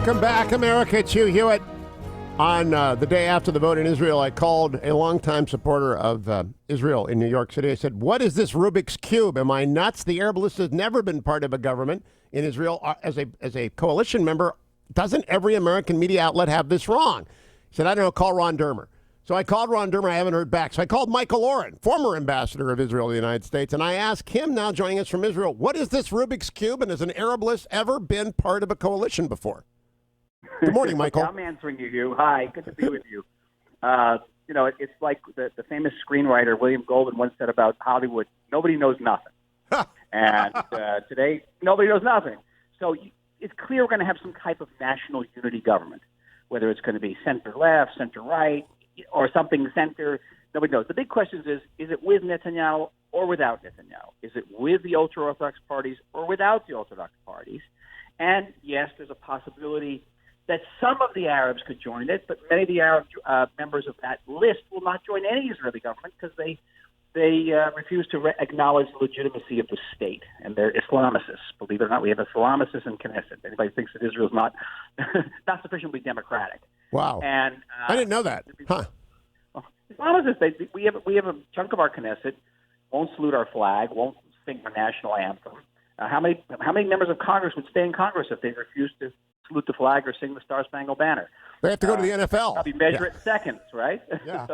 Welcome back, America. It's Hugh Hewitt. On the day after the vote in Israel, I called a longtime supporter of Israel in New York City. I said, what is this Rubik's Cube? Am I nuts? The Arab list has never been part of a government in Israel. As a coalition member, doesn't every American media outlet have this wrong? He said, I don't know, call Ron Dermer. So I called Ron Dermer. I haven't heard back. So I called Michael Oren, former ambassador of Israel to the United States, and I asked him, now joining us from Israel, what is this Rubik's Cube, and has an Arab list ever been part of a coalition before? Good morning, Michael. I'm answering you, Hugh. Hi, good to be with you. It's like the famous screenwriter William Goldman once said about Hollywood, nobody knows nothing. And today, nobody knows nothing. So it's clear we're going to have some type of national unity government, whether it's going to be center-left, center-right, or something center. Nobody knows. The big question is it with Netanyahu or without Netanyahu? Is it with the ultra-Orthodox parties or without the Orthodox parties? And, yes, there's a possibility that some of the Arabs could join it, but many of the Arab members of that list will not join any Israeli government because they refuse to acknowledge the legitimacy of the state, and they're Islamicists. Believe it or not, we have Islamicists in Knesset. Anybody thinks that Israel's not sufficiently democratic. Wow. And I didn't know that. Huh. Well, Islamicists, we have a chunk of our Knesset won't salute our flag, won't sing our national anthem. How many members of Congress would stay in Congress if they refused to salute the flag or sing the Star Spangled Banner? They have to go to the NFL. Probably measure it in seconds, right? Yeah.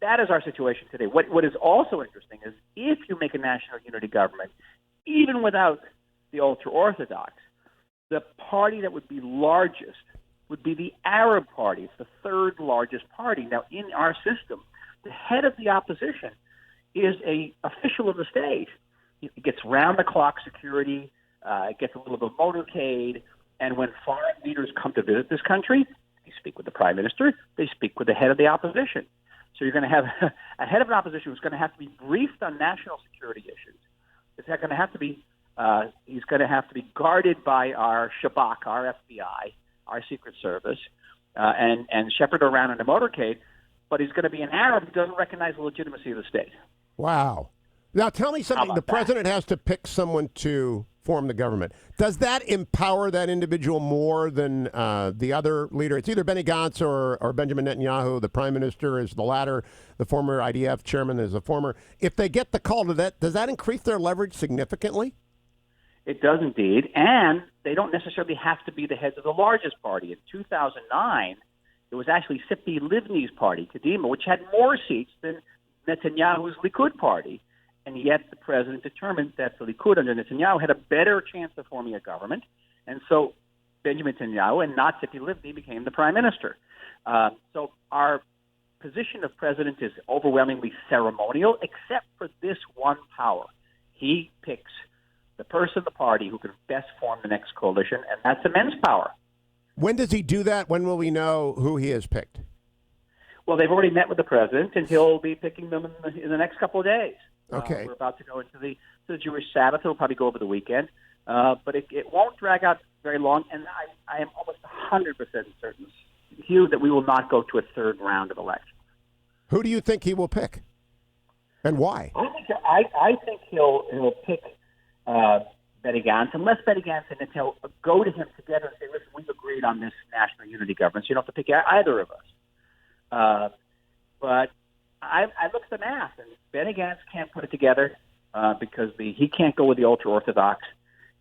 That is our situation today. What is also interesting is if you make a national unity government, even without the ultra-Orthodox, the party that would be largest would be the Arab party. It's the third largest party. Now, in our system, the head of the opposition is a official of the state. It gets round-the-clock security. It gets a little bit of motorcade. And when foreign leaders come to visit this country, they speak with the prime minister. They speak with the head of the opposition. So you're going to have a head of an opposition who's going to have to be briefed on national security issues. It's going to have to be he's going to have to be guarded by our Shabak, our FBI, our Secret Service, and shepherded around in a motorcade. But he's going to be an Arab who doesn't recognize the legitimacy of the state. Wow. Now tell me something. The president has to pick someone to form the government. Does that empower that individual more than the other leader? It's either Benny Gantz or Benjamin Netanyahu. The prime minister is the latter. The former IDF chairman is the former. If they get the call to that, does that increase their leverage significantly? It does indeed. And they don't necessarily have to be the heads of the largest party. In 2009, it was actually Tzipi Livni's party, Kadima, which had more seats than Netanyahu's Likud party. And yet the president determined that the Likud under Netanyahu had a better chance of forming a government. And so Benjamin Netanyahu and not Tzipi Livni became the prime minister. So our position of president is overwhelmingly ceremonial, except for this one power. He picks the person, the party, who can best form the next coalition, and that's immense power. When does he do that? When will we know who he has picked? Well, they've already met with the president, and he'll be picking them in the next couple of days. Okay. We're about to go into the Jewish Sabbath. It'll probably go over the weekend. But it won't drag out very long, and I am almost 100% certain, Hugh, that we will not go to a third round of elections. Who do you think he will pick, and why? I think he'll pick Benny Gantz, unless Benny Gantz and Netanyahu go to him together and say, listen, we've agreed on this national unity government, so you don't have to pick either of us. But I looked at the math, and Benny Gantz can't put it together because he can't go with the ultra-Orthodox.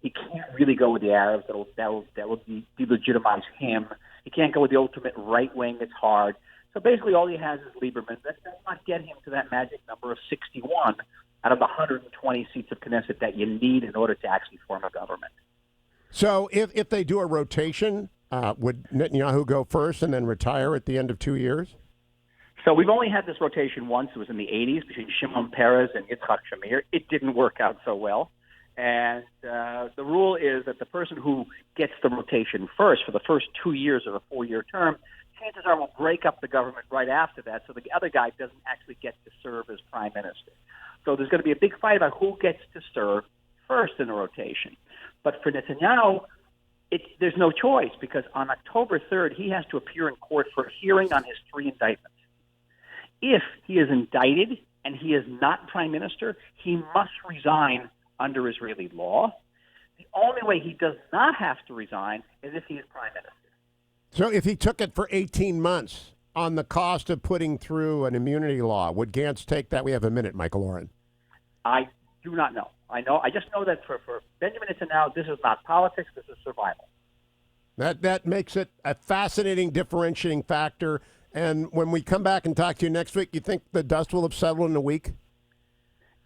He can't really go with the Arabs. That will delegitimize him. He can't go with the ultimate right wing. It's hard. So basically all he has is Lieberman. That does not get him to that magic number of 61 out of the 120 seats of Knesset that you need in order to actually form a government. So if they do a rotation, would Netanyahu go first and then retire at the end of 2 years? So we've only had this rotation once. It was in the 80s between Shimon Peres and Yitzhak Shamir. It didn't work out so well. And the rule is that the person who gets the rotation first for the first 2 years of a 4-year term, chances are will break up the government right after that, so the other guy doesn't actually get to serve as prime minister. So there's going to be a big fight about who gets to serve first in the rotation. But for Netanyahu, there's no choice because on October 3rd, he has to appear in court for a hearing on his 3 indictments. If he is indicted and he is not prime minister, he must resign under Israeli law. The only way he does not have to resign is if he is prime minister. So if he took it for 18 months on the cost of putting through an immunity law, would Gantz take that? We have a minute, Michael Oren. I do not know. I just know that for Benjamin Netanyahu, this is not politics. This is survival. That makes it a fascinating differentiating factor. And when we come back and talk to you next week, you think the dust will have settled in a week?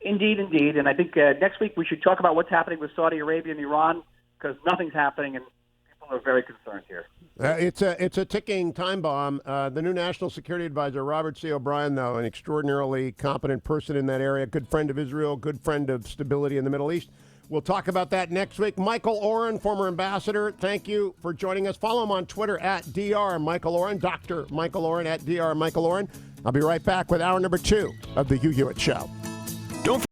Indeed. And I think next week we should talk about what's happening with Saudi Arabia and Iran, because nothing's happening and people are very concerned here. It's a ticking time bomb. The new National Security Advisor, Robert C. O'Brien, though, an extraordinarily competent person in that area, good friend of Israel, good friend of stability in the Middle East. We'll talk about that next week. Michael Oren, former ambassador, thank you for joining us. Follow him on Twitter at Dr. Michael Oren, Dr. Michael Oren at Dr. Michael Oren. I'll be right back with hour number 2 of the Hugh Hewitt Show.